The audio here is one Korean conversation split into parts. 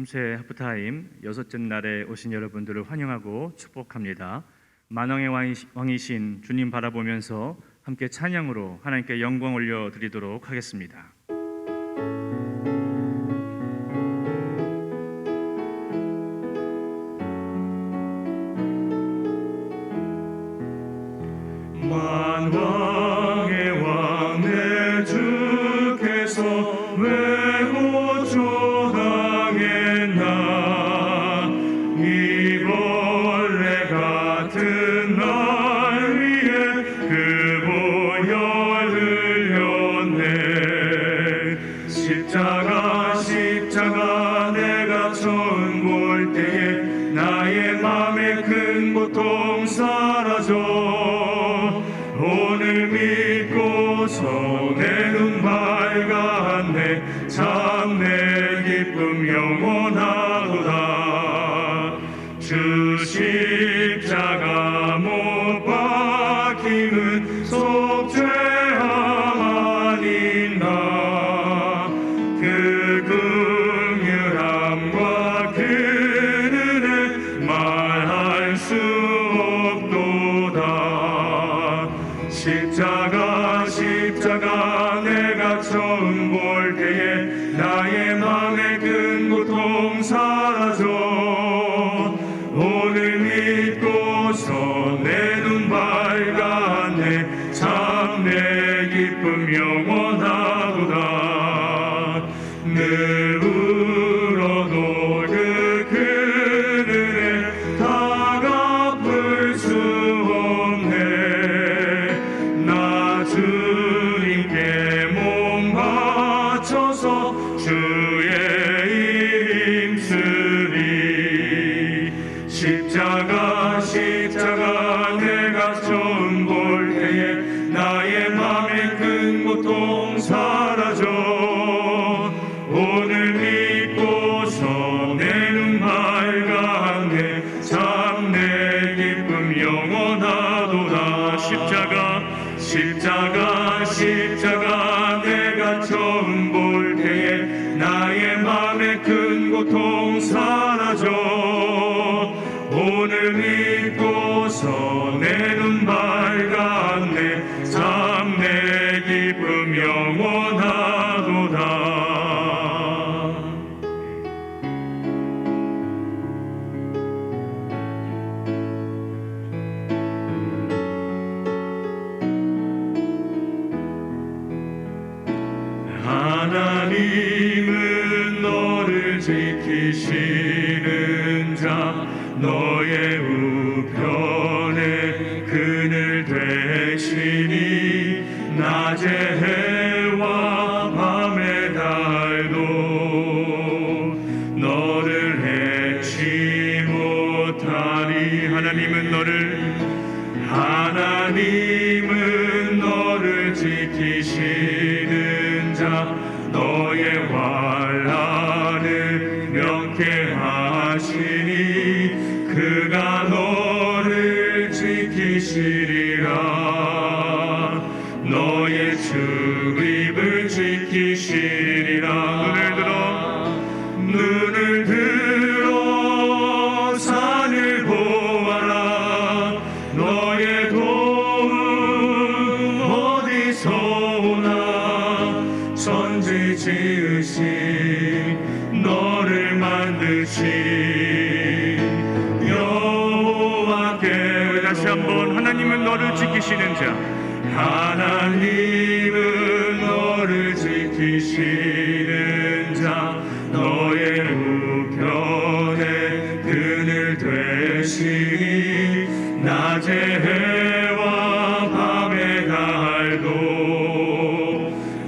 금세 하프타임 여섯째 날에 오신 여러분들을 환영하고 축복합니다. 만왕의 왕이신 주님 바라보면서 함께 찬양으로 하나님께 영광 올려드리도록 하겠습니다. 만왕의 왕 내 주께서 왜 고초당했나. 이 벌레 같은 날 위에 그 보혈 흘렸네. 십자가 내가 처음 볼 때에 나의 맘에 큰 고통 사라져. 오늘 믿고서 내 눈 밝았네. 참 내 기쁨 영원하도다. 주 십자가 못 박힘은 속죄함 아닌가. 그 긍휼함과 그 은혜 말할 수 없도다. 십자가 내가 처음 볼 때에 나의 맘에 큰 고통 사라져. 오늘 믿고서 내 눈 밝았네. 참 내 기쁨 영원하도다. 늘 울어도 그 큰 은혜 다 갚을 수 없네. 나 주님께 몸 바쳐서 주의 힘쓰리. 십자가 내가 처음 볼 때에 나의 맘에 큰 고통 사라져. 오늘 믿고서 내 눈 밝았네. 참 내 기쁨 영원하도다. 십자가 내가 처음 볼 때에 나의 맘에 큰 고통 사라져. 오늘 믿고서 내 눈 밝았네. 참 내 기쁨 영원하도다. 하나님은 너를 지키시는 자, 너의 우편에 그늘 되시니. 낮의 해와 밤의 달도 너를 해치 못하리. 하나님은 너를 지키시는 자, 너의 환난을 명쾌하시니. 그가 너를 지키시리라. 너의 출입을 지키시리라. 눈을 들어 산을 보아라. 너의 도움 어디서 오나. 천지 지으신 너를 만드신 여호와께. 다시 한번. 하나님은 너를 지키시는 자, 하나님은 너를 지키시는 자, 너의 우편에 그늘 되시니. 낮의 해와 밤의 달도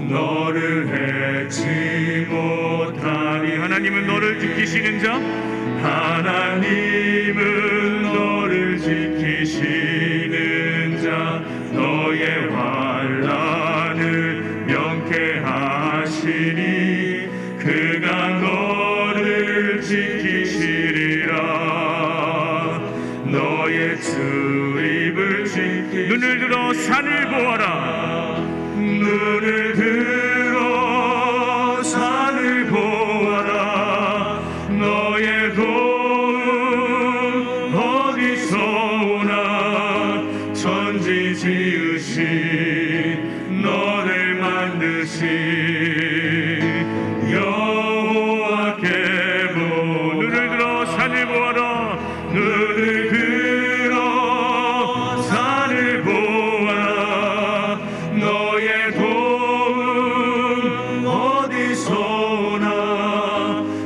너를 해치 못하니. 하나님은 너를 지키시는 자, 하나님은 너를 지키시는 자, 너의 환난을 명쾌하시니. 그가 너를 지키시리라. 너의 출입을 지키시리라. 눈을 들어 산을 보아라. 눈을 들어 산을 보아라. 눈을 들어 산을 보아라. 너의 도움 어디서나.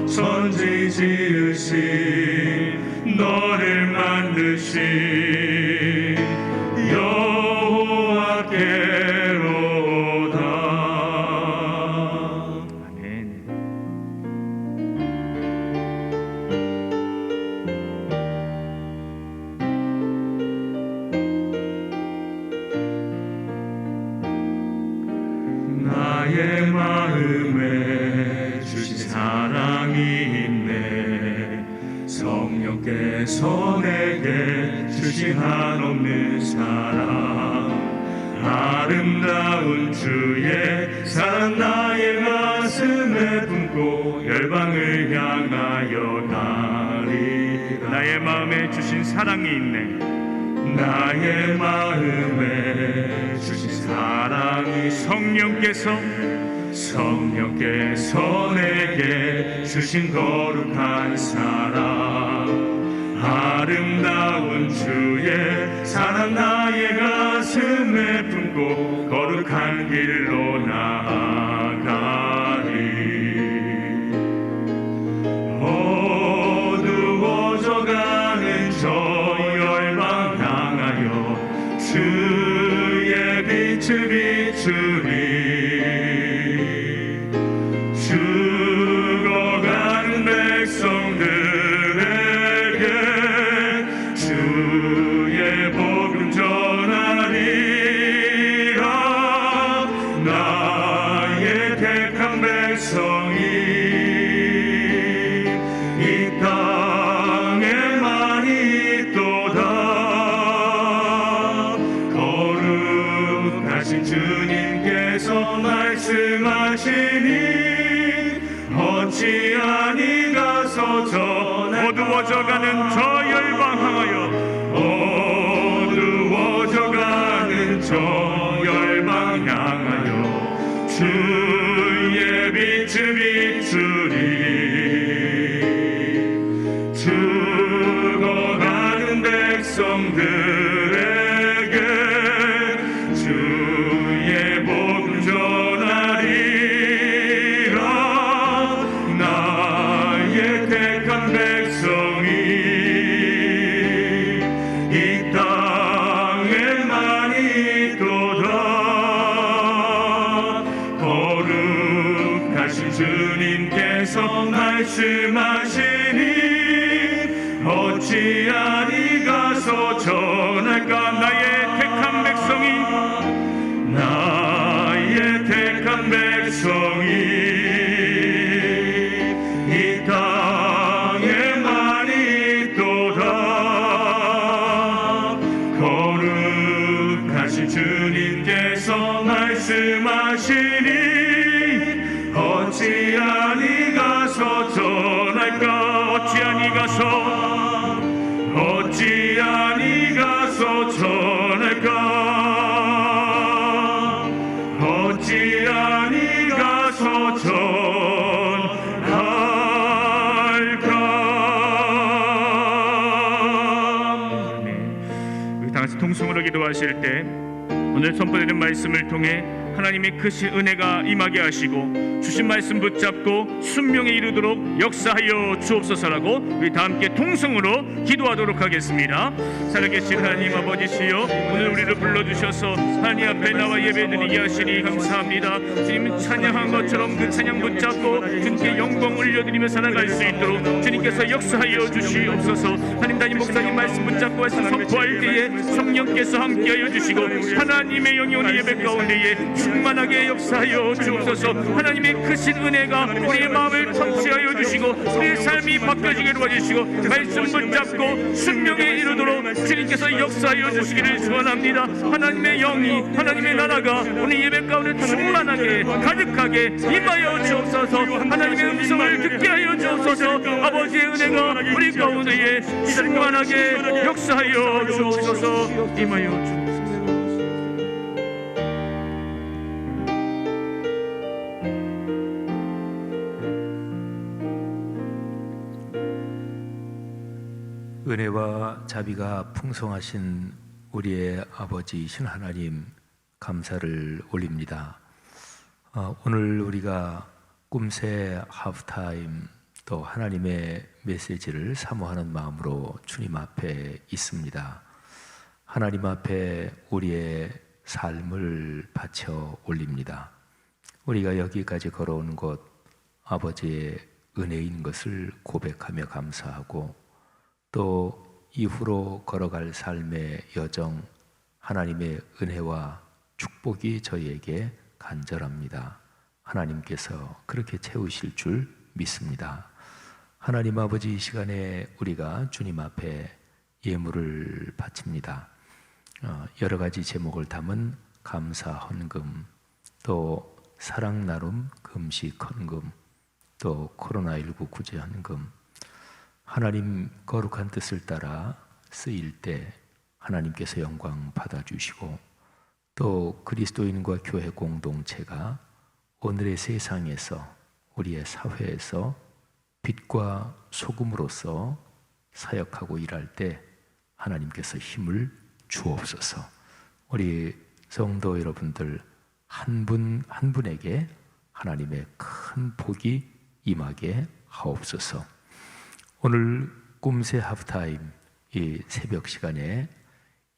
천지 지으신 너를 만드신 여호와께로다. 아멘. 나의 마음에 주신 사랑이 있네. 성령께서 내게 주신 한없는 사랑. 아름다운 주의 사랑 나의 가슴에 품고 열방을 향하여 가리라. 나의 마음에 주신 사랑이 있네. 나의 마음에 주신 사랑이 성령께서 내게 주신 거룩한 사랑. 아름다운 주의 사랑 나의 가슴에 품고 거룩한 길로 나아가리. 어두워져가는 저 열방 향하여 주의 빛을 비추리. 죽어가는 백성들에게 주의 복음 전하리라. 나의 택한 백성이 이 땅에 많이 있도다. 거룩하신 주님께서 말씀하시니 어찌하니 가서 어두워져가는 저 열방 향하여 어두워져가는 저 열방 향하여 주의 빛을 비추리. 죽어가는 백성들에게 주의 복음 전하리라. 나의 택한 백성이 이 땅에 많이 있도다. 거룩하신 주님께서 말씀하시니 어찌하니 가서 전할까. 나의 택한 백성이 이 땅에 많이 있도다. 거룩하신 주님께서 말씀하시니 어찌하니 가서 전할까. 어찌하니 가서 전할까. 어찌하니 가서 전할까. 우리 다 같이 통성으로 기도하실 때 오늘 선포되는 말씀을 통해 하나님의 크신 은혜가 임하게 하시고 주신 말씀 붙잡고 순명에 이르도록 역사하여 주옵소서라고 우리 다 함께 통성으로 기도하도록 하겠습니다. 살아계신 하나님 아버지시여, 오늘 우리를 불러주셔서 하나님 앞에 나와 예배드리게 하시니 감사합니다. 주님 찬양한 것처럼 그 찬양 붙잡고 주님께 영광 올려드리며 살아갈 수 있도록 주님께서 역사하여 주시옵소서. 하나님 담임 목사님 말씀 붙잡고 해서 선포할 때에 성령께서 함께하여 주시고 하나님의 영이 오늘 예배 가운데에 충만하게 역사하여 주옵소서. 하나님의 크신 은혜가 우리의 마음을 통치하여 주시고 우리의 삶이 바뀌어지게 도와주시고 말씀 붙잡고 순명에 이르도록 주님께서 역사하여 주시기를 축원합니다. 하나님의 영이 하나님의 나라가 오늘 예배 가운데 충만하게 가득하게 임하여 주옵소서. 하나님의 음성을 듣게 하여 주옵소서. 아버지의 은혜가 우리 가운데에 충만하게 역사하여 주옵소서. 임하여 주옵소서. 은혜와 자비가 풍성하신 우리의 아버지이신 하나님, 감사를 올립니다. 오늘 우리가 꿈새 하프타임, 또 하나님의 메시지를 사모하는 마음으로 주님 앞에 있습니다. 하나님 앞에 우리의 삶을 바쳐 올립니다. 우리가 여기까지 걸어오는 것, 아버지의 은혜인 것을 고백하며 감사하고, 또 이후로 걸어갈 삶의 여정, 하나님의 은혜와 축복이 저희에게 간절합니다. 하나님께서 그렇게 채우실 줄 믿습니다. 하나님 아버지, 이 시간에 우리가 주님 앞에 예물을 바칩니다. 여러 가지 제목을 담은 감사 헌금, 또 사랑 나눔 금식 헌금, 또 코로나19 구제 헌금, 하나님 거룩한 뜻을 따라 쓰일 때 하나님께서 영광 받아주시고, 또 그리스도인과 교회 공동체가 오늘의 세상에서, 우리의 사회에서 빛과 소금으로서 사역하고 일할 때 하나님께서 힘을 주옵소서. 우리 성도 여러분들 한 분 한 분에게 하나님의 큰 복이 임하게 하옵소서. 오늘 꿈새 하프타임 이 새벽 시간에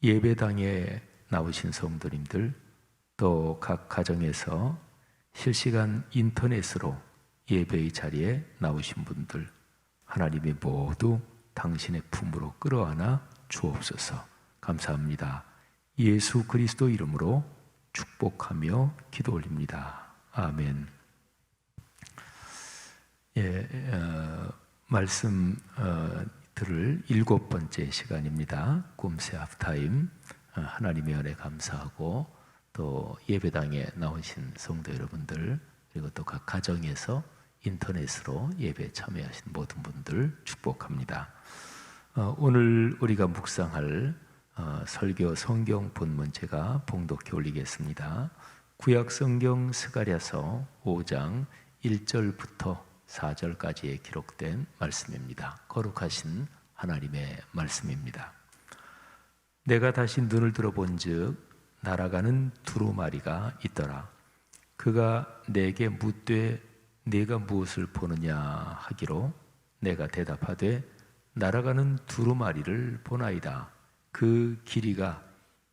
예배당에 나오신 성도님들, 또 각 가정에서 실시간 인터넷으로 예배의 자리에 나오신 분들, 하나님이 모두 당신의 품으로 끌어안아 주옵소서. 감사합니다. 예수 그리스도 이름으로 축복하며 기도 올립니다. 아멘. 말씀 들을 7번째 시간입니다. 꿈새 하프타임. 하나님의 은혜 감사하고, 또 예배당에 나오신 성도 여러분들, 그리고 또 각 가정에서 인터넷으로 예배 참여하신 모든 분들 축복합니다. 오늘 우리가 묵상할 설교 성경 본문 제가 봉독해 올리겠습니다. 구약 성경 스가랴서 5장 1절부터 4절까지에 기록된 말씀입니다. 거룩하신 하나님의 말씀입니다. 내가 다시 눈을 들어본즉 날아가는 두루마리가 있더라. 그가 내게 묻되 네가 무엇을 보느냐 하기로, 내가 대답하되 날아가는 두루마리를 보나이다. 그 길이가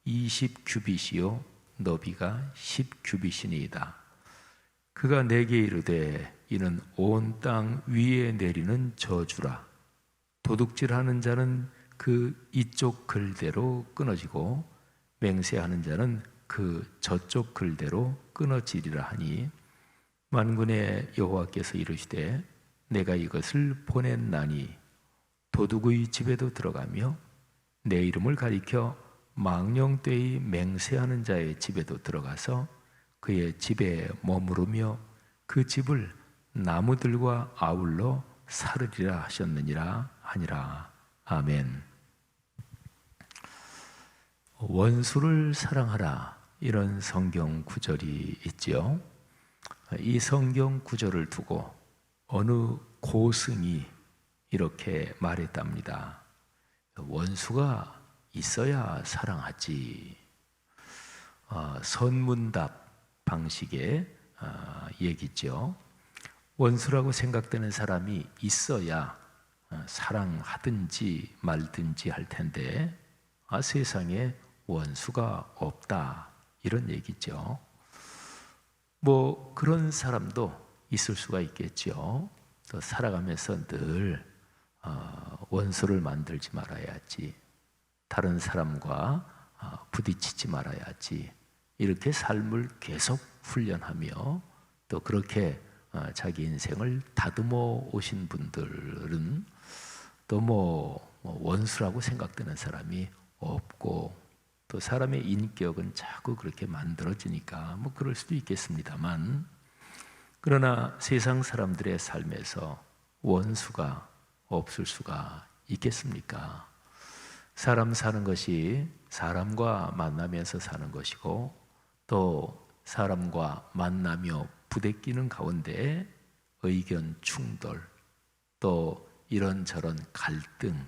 20규빗이요 너비가 10규빗이니이다. 그가 내게 이르되 이는 온 땅 위에 내리는 저주라. 도둑질하는 자는 그 이쪽 글대로 끊어지고 맹세하는 자는 그 저쪽 글대로 끊어지리라 하니, 만군의 여호와께서 이르시되 내가 이것을 보냈나니 도둑의 집에도 들어가며 내 이름을 가리켜 망령되이 맹세하는 자의 집에도 들어가서 그의 집에 머무르며 그 집을 나무들과 아울러 사르리라 하셨느니라 하니라. 아멘. 원수를 사랑하라, 이런 성경 구절이 있지요. 이 성경 구절을 두고 어느 고승이 이렇게 말했답니다. 원수가 있어야 사랑하지. 선문답 방식의 얘기죠. 원수라고 생각되는 사람이 있어야 사랑하든지 말든지 할 텐데, 세상에 원수가 없다, 이런 얘기죠. 뭐 그런 사람도 있을 수가 있겠죠. 또 살아가면서 늘 원수를 만들지 말아야지, 다른 사람과 부딪히지 말아야지, 이렇게 삶을 계속 훈련하며 또 그렇게 자기 인생을 다듬어 오신 분들은 또 뭐 원수라고 생각되는 사람이 없고, 또 사람의 인격은 자꾸 그렇게 만들어지니까 뭐 그럴 수도 있겠습니다만, 그러나 세상 사람들의 삶에서 원수가 없을 수가 있겠습니까? 사람 사는 것이 사람과 만나면서 사는 것이고, 또 사람과 만나며 부대끼는 가운데 의견 충돌, 또 이런저런 갈등,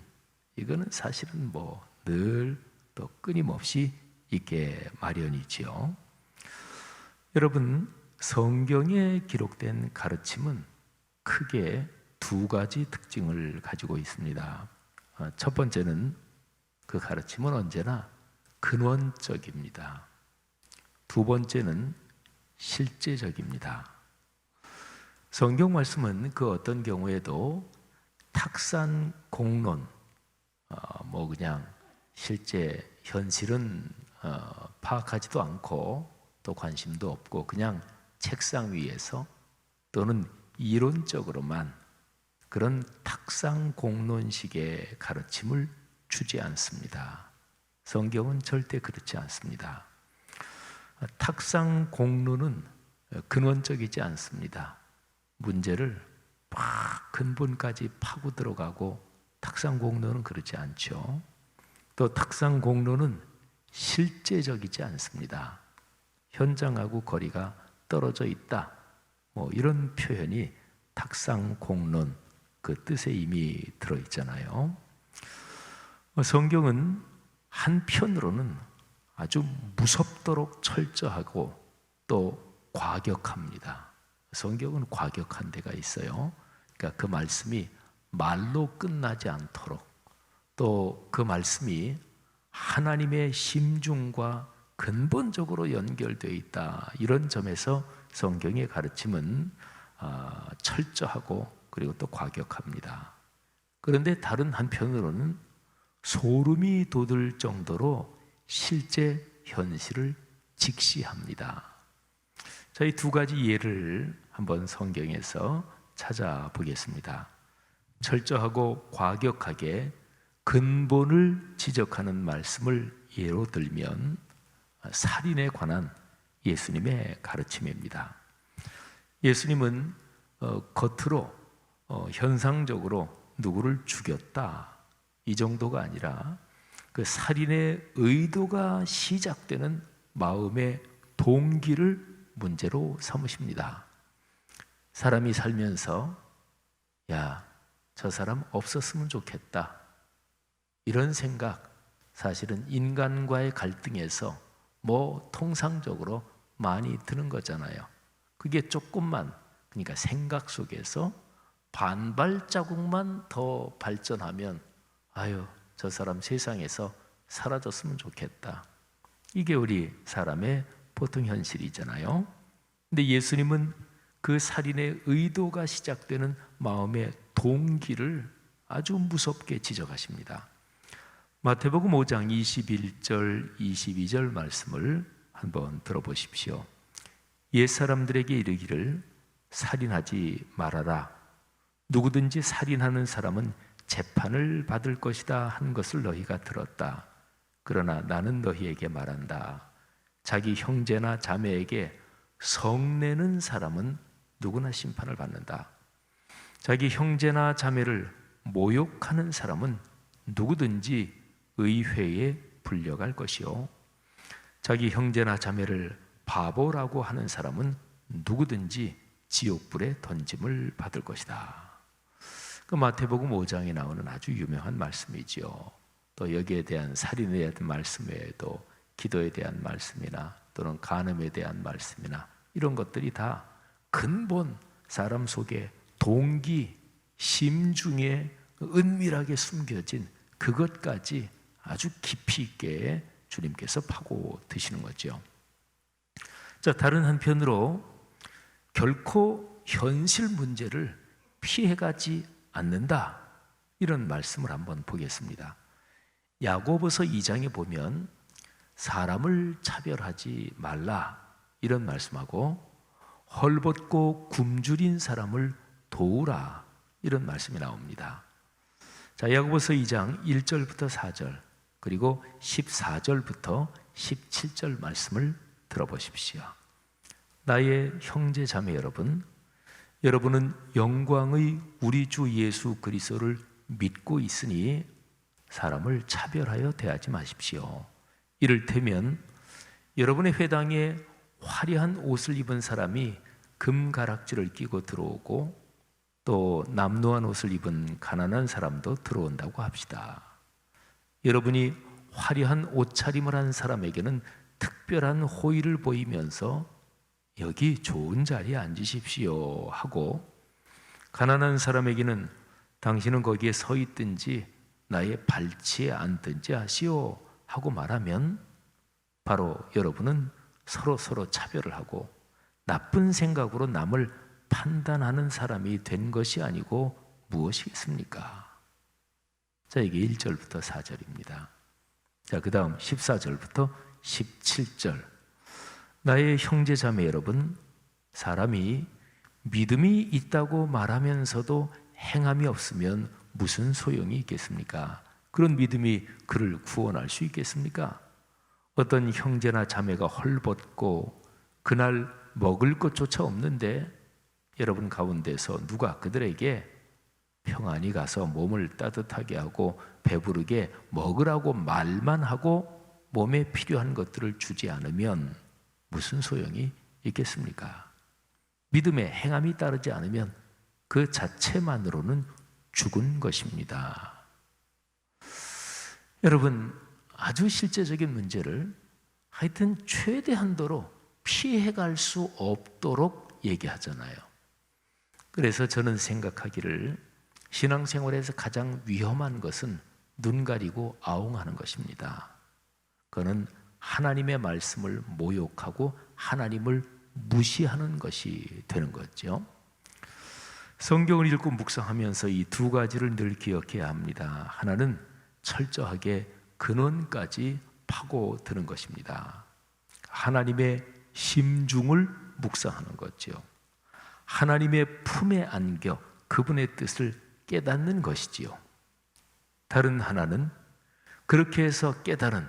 이거는 사실은 뭐 늘 또 끊임없이 있게 마련이지요. 여러분, 성경에 기록된 가르침은 크게 두 가지 특징을 가지고 있습니다. 첫 번째는 그 가르침은 언제나 근원적입니다. 두 번째는 실제적입니다. 성경 말씀은 그 어떤 경우에도 탁산 공론, 뭐 그냥 실제 현실은 파악하지도 않고 또 관심도 없고 그냥 책상 위에서 또는 이론적으로만 그런 탁상 공론식의 가르침을 주지 않습니다. 성경은 절대 그렇지 않습니다. 탁상 공론은 근원적이지 않습니다. 문제를 막 근본까지 파고 들어가고 탁상 공론은 그렇지 않죠. 또 탁상 공론은 실제적이지 않습니다. 현장하고 거리가 떨어져 있다. 뭐 이런 표현이 탁상 공론 그 뜻에 이미 들어 있잖아요. 성경은 한편으로는 아주 무섭도록 철저하고 또 과격합니다. 성경은 과격한 데가 있어요. 그러니까 그 말씀이 말로 끝나지 않도록 또 그 말씀이 하나님의 심중과 근본적으로 연결되어 있다. 이런 점에서 성경의 가르침은 철저하고 그리고 또 과격합니다. 그런데 다른 한편으로는 소름이 돋을 정도로 실제 현실을 직시합니다. 저희 두 가지 예를 한번 성경에서 찾아보겠습니다. 철저하고 과격하게 근본을 지적하는 말씀을 예로 들면 살인에 관한 예수님의 가르침입니다. 예수님은 겉으로 현상적으로 누구를 죽였다 이 정도가 아니라 그 살인의 의도가 시작되는 마음의 동기를 문제로 삼으십니다. 사람이 살면서 야, 저 사람 없었으면 좋겠다 이런 생각, 사실은 인간과의 갈등에서 뭐 통상적으로 많이 드는 거잖아요. 그게 조금만, 그러니까 생각 속에서 반발자국만 더 발전하면 아유, 저 사람 세상에서 사라졌으면 좋겠다. 이게 우리 사람의 보통 현실이잖아요. 근데 예수님은 그 살인의 의도가 시작되는 마음의 동기를 아주 무섭게 지적하십니다. 마태복음 5장 21절 22절 말씀을 한번 들어보십시오. 옛사람들에게 이르기를 살인하지 말아라. 누구든지 살인하는 사람은 재판을 받을 것이다 한 것을 너희가 들었다. 그러나 나는 너희에게 말한다. 자기 형제나 자매에게 성내는 사람은 누구나 심판을 받는다. 자기 형제나 자매를 모욕하는 사람은 누구든지 의회에 불려갈 것이요. 자기 형제나 자매를 바보라고 하는 사람은 누구든지 지옥불에 던짐을 받을 것이다. 그 마태복음 5장에 나오는 아주 유명한 말씀이지요. 또 여기에 대한 살인에 대한 말씀 외에도 기도에 대한 말씀이나 또는 간음에 대한 말씀이나 이런 것들이 다 근본 사람 속에 동기, 심중에 은밀하게 숨겨진 그것까지 아주 깊이 있게 주님께서 파고 드시는 거죠. 자, 다른 한편으로 결코 현실 문제를 피해가지 않는다. 이런 말씀을 한번 보겠습니다. 야고보서 2장에 보면 사람을 차별하지 말라 이런 말씀하고 헐벗고 굶주린 사람을 도우라 이런 말씀이 나옵니다. 자, 야고보서 2장 1절부터 4절 그리고 14절부터 17절 말씀을 들어보십시오. 나의 형제 자매 여러분, 여러분은 영광의 우리 주 예수 그리스도를 믿고 있으니 사람을 차별하여 대하지 마십시오. 이를테면 여러분의 회당에 화려한 옷을 입은 사람이 금가락지를 끼고 들어오고 또 남루한 옷을 입은 가난한 사람도 들어온다고 합시다. 여러분이 화려한 옷차림을 한 사람에게는 특별한 호의를 보이면서 여기 좋은 자리에 앉으십시오 하고, 가난한 사람에게는 당신은 거기에 서 있든지 나의 발치에 앉든지 하시오 하고 말하면 바로 여러분은 서로 차별을 하고 나쁜 생각으로 남을 판단하는 사람이 된 것이 아니고 무엇이겠습니까? 자, 이게 1절부터 4절입니다. 자, 그 다음 14절부터 17절. 나의 형제 자매 여러분, 사람이 믿음이 있다고 말하면서도 행함이 없으면 무슨 소용이 있겠습니까? 그런 믿음이 그를 구원할 수 있겠습니까? 어떤 형제나 자매가 헐벗고 그날 먹을 것조차 없는데 여러분 가운데서 누가 그들에게 평안히 가서 몸을 따뜻하게 하고 배부르게 먹으라고 말만 하고 몸에 필요한 것들을 주지 않으면 무슨 소용이 있겠습니까? 믿음에 행함이 따르지 않으면 그 자체만으로는 죽은 것입니다. 여러분, 아주 실제적인 문제를 하여튼 최대한도로 피해갈 수 없도록 얘기하잖아요. 그래서 저는 생각하기를 신앙생활에서 가장 위험한 것은 눈 가리고 아웅하는 것입니다. 그거는 하나님의 말씀을 모욕하고 하나님을 무시하는 것이 되는 거죠. 성경을 읽고 묵상하면서 이 두 가지를 늘 기억해야 합니다. 하나는 철저하게 근원까지 파고드는 것입니다. 하나님의 심중을 묵상하는 거죠. 하나님의 품에 안겨 그분의 뜻을 깨닫는 것이지요. 다른 하나는 그렇게 해서 깨달은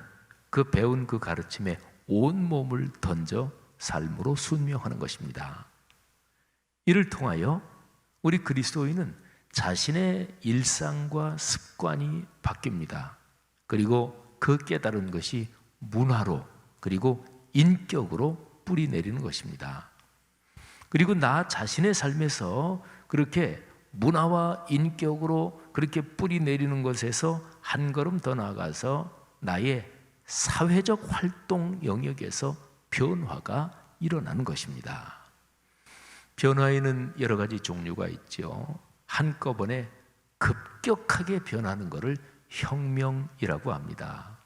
그 배운 그 가르침에 온 몸을 던져 삶으로 순명하는 것입니다. 이를 통하여 우리 그리스도인은 자신의 일상과 습관이 바뀝니다. 그리고 그 깨달은 것이 문화로 그리고 인격으로 뿌리 내리는 것입니다. 그리고 나 자신의 삶에서 그렇게 문화와 인격으로 그렇게 뿌리 내리는 것에서 한 걸음 더 나아가서 나의 사회적 활동 영역에서 변화가 일어나는 것입니다. 변화에는 여러 가지 종류가 있죠. 한꺼번에 급격하게 변하는 것을 혁명이라고 합니다.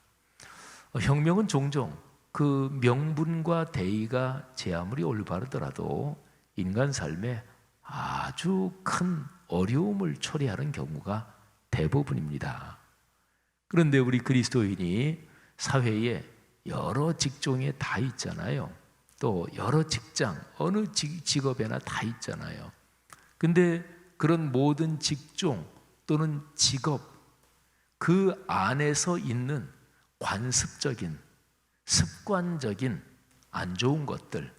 혁명은 종종 그 명분과 대의가 제 아무리 올바르더라도 인간 삶에 아주 큰 어려움을 초래하는 경우가 대부분입니다. 그런데 우리 그리스도인이 사회에 여러 직종에 다 있잖아요. 또 여러 직장, 어느 직업에나 다 있잖아요. 근데 그런 모든 직종 또는 직업, 그 안에서 있는 관습적인, 습관적인 안 좋은 것들,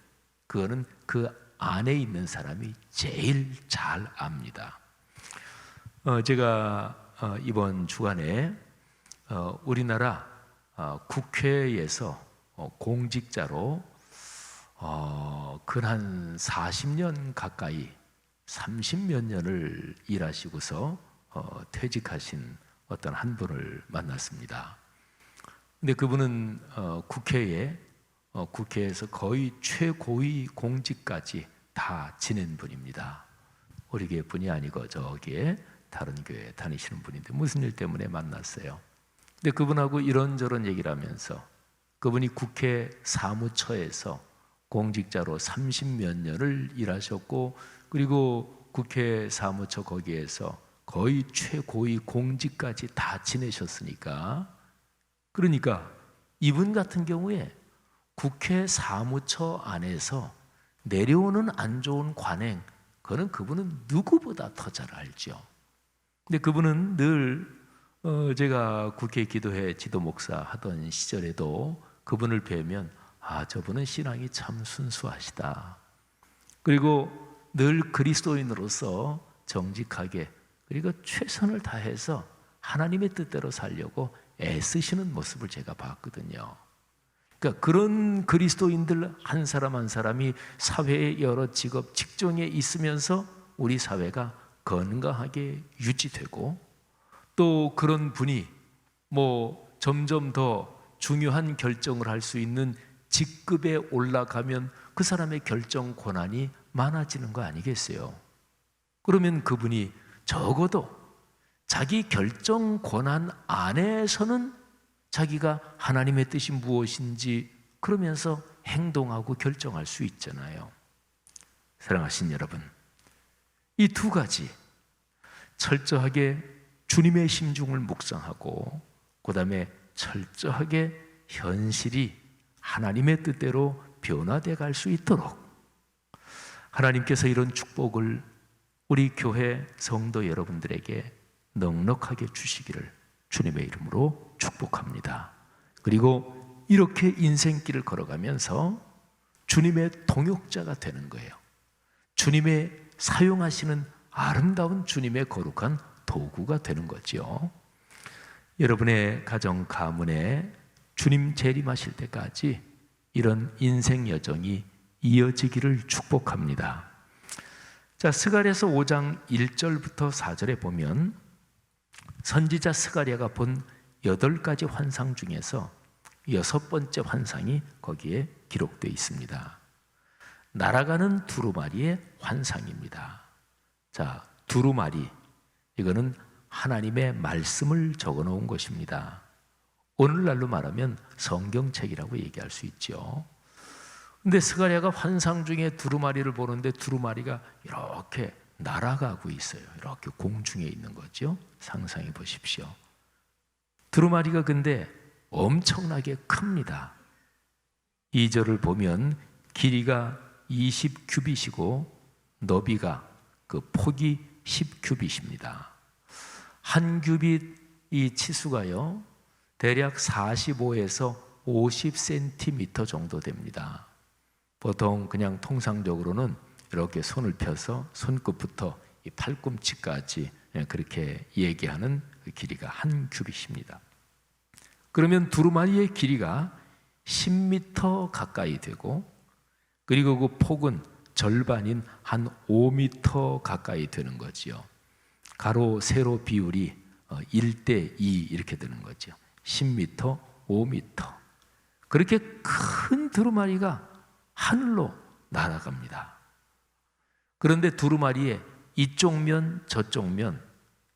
그거는 그 안에 있는 사람이 제일 잘 압니다. 제가 이번 주간에 우리나라 국회에서 공직자로 근 40년 가까이 30몇 년을 일하시고서 퇴직하신 어떤 한 분을 만났습니다. 근데 그분은 국회에서 거의 최고위 공직까지 다 지낸 분입니다. 우리 교회뿐이 아니고 저기에 다른 교회 다니시는 분인데 무슨 일 때문에 만났어요. 근데 그분하고 이런저런 얘기를 하면서 그분이 국회 사무처에서 공직자로 30몇 년을 일하셨고 그리고 국회 사무처 거기에서 거의 최고위 공직까지 다 지내셨으니까 그러니까 이분 같은 경우에 국회 사무처 안에서 내려오는 안 좋은 관행 그거는 그분은 누구보다 더 잘 알죠. 근데 그분은 늘 제가 국회 기도회 지도 목사 하던 시절에도 그분을 뵈면 저분은 신앙이 참 순수하시다. 그리고 늘 그리스도인으로서 정직하게 그리고 최선을 다해서 하나님의 뜻대로 살려고 애쓰시는 모습을 제가 봤거든요. 그러니까 그런 그리스도인들 한 사람 한 사람이 사회의 여러 직업, 직종에 있으면서 우리 사회가 건강하게 유지되고 또 그런 분이 점점 더 중요한 결정을 할 수 있는 직급에 올라가면 그 사람의 결정 권한이 많아지는 거 아니겠어요? 그러면 그분이 적어도 자기 결정 권한 안에서는 자기가 하나님의 뜻이 무엇인지 그러면서 행동하고 결정할 수 있잖아요. 사랑하신 여러분, 이 두 가지 철저하게 주님의 심중을 묵상하고 그 다음에 철저하게 현실이 하나님의 뜻대로 변화돼 갈 수 있도록 하나님께서 이런 축복을 우리 교회 성도 여러분들에게 넉넉하게 주시기를 주님의 이름으로 축복합니다. 그리고 이렇게 인생길을 걸어가면서 주님의 동역자가 되는 거예요. 주님의 사용하시는 아름다운 주님의 거룩한 도구가 되는 거죠. 여러분의 가정 가문에 주님 재림하실 때까지 이런 인생 여정이 이어지기를 축복합니다. 자, 스가랴서 5장 1절부터 4절에 보면 선지자 스가랴가 본 8가지 환상 중에서 6번째 환상이 거기에 기록되어 있습니다. 날아가는 두루마리의 환상입니다. 자, 두루마리, 이거는 하나님의 말씀을 적어 놓은 것입니다. 오늘날로 말하면 성경책이라고 얘기할 수 있죠. 근데 스가랴가 환상 중에 두루마리를 보는데 두루마리가 이렇게 날아가고 있어요. 이렇게 공중에 있는 거죠. 상상해 보십시오. 두루마리가 근데 엄청나게 큽니다. 2절을 보면 길이가 20규빗이고 너비가 그 폭이 10규빗입니다. 한 규빗 이 치수가요 대략 45에서 50cm 정도 됩니다. 보통 그냥 통상적으로는 이렇게 손을 펴서 손끝부터 이 팔꿈치까지 그렇게 얘기하는 그 길이가 한 규빗입니다. 그러면 두루마리의 길이가 10m 가까이 되고 그리고 그 폭은 절반인 한 5m 가까이 되는 거지요. 가로 세로 비율이 1대2 이렇게 되는 거죠. 10m, 5m. 그렇게 큰 두루마리가 하늘로 날아갑니다. 그런데 두루마리에 이쪽 면 저쪽 면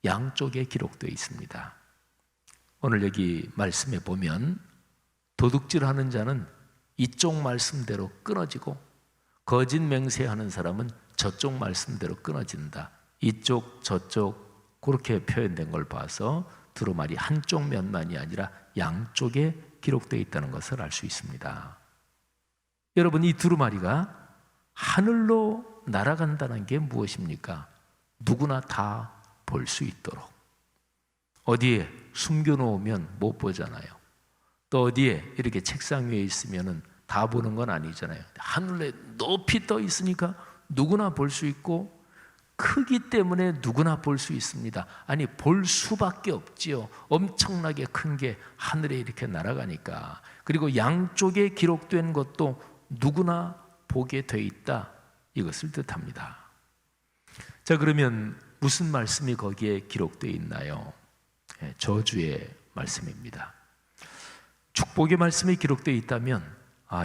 양쪽에 기록되어 있습니다. 오늘 여기 말씀에 보면 도둑질하는 자는 이쪽 말씀대로 끊어지고 거짓 맹세하는 사람은 저쪽 말씀대로 끊어진다. 이쪽 저쪽 그렇게 표현된 걸 봐서 두루마리 한쪽 면만이 아니라 양쪽에 기록되어 있다는 것을 알 수 있습니다. 여러분, 이 두루마리가 하늘로 날아간다는 게 무엇입니까? 누구나 다 볼 수 있도록. 어디에 숨겨놓으면 못 보잖아요. 또 어디에 이렇게 책상 위에 있으면 다 보는 건 아니잖아요. 하늘에 높이 떠 있으니까 누구나 볼 수 있고 크기 때문에 누구나 볼 수 있습니다. 아니, 볼 수밖에 없지요. 엄청나게 큰 게 하늘에 이렇게 날아가니까. 그리고 양쪽에 기록된 것도 누구나 보게 돼 있다, 이것을 뜻합니다. 자, 그러면 무슨 말씀이 거기에 기록되어 있나요? 저주의 말씀입니다. 축복의 말씀이 기록되어 있다면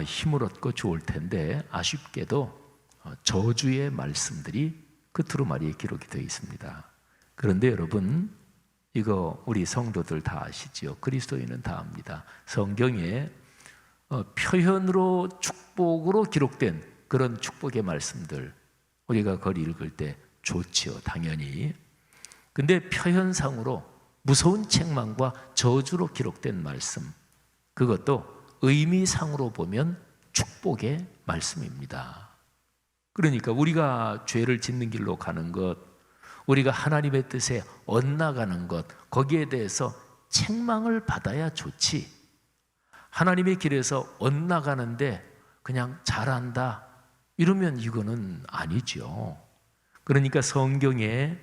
힘을 얻고 좋을 텐데 아쉽게도 저주의 말씀들이 그 두루마리에 기록이 되어 있습니다. 그런데 여러분, 이거 우리 성도들 다 아시죠? 그리스도인은 다 압니다. 성경에 표현으로 축복으로 기록된 그런 축복의 말씀들 우리가 그걸 읽을 때 좋지요, 당연히. 근데 표현상으로 무서운 책망과 저주로 기록된 말씀, 그것도 의미상으로 보면 축복의 말씀입니다. 그러니까 우리가 죄를 짓는 길로 가는 것, 우리가 하나님의 뜻에 엇나가는 것, 거기에 대해서 책망을 받아야 좋지, 하나님의 길에서 엇나가는데 그냥 잘한다 이러면 이거는 아니죠. 그러니까 성경에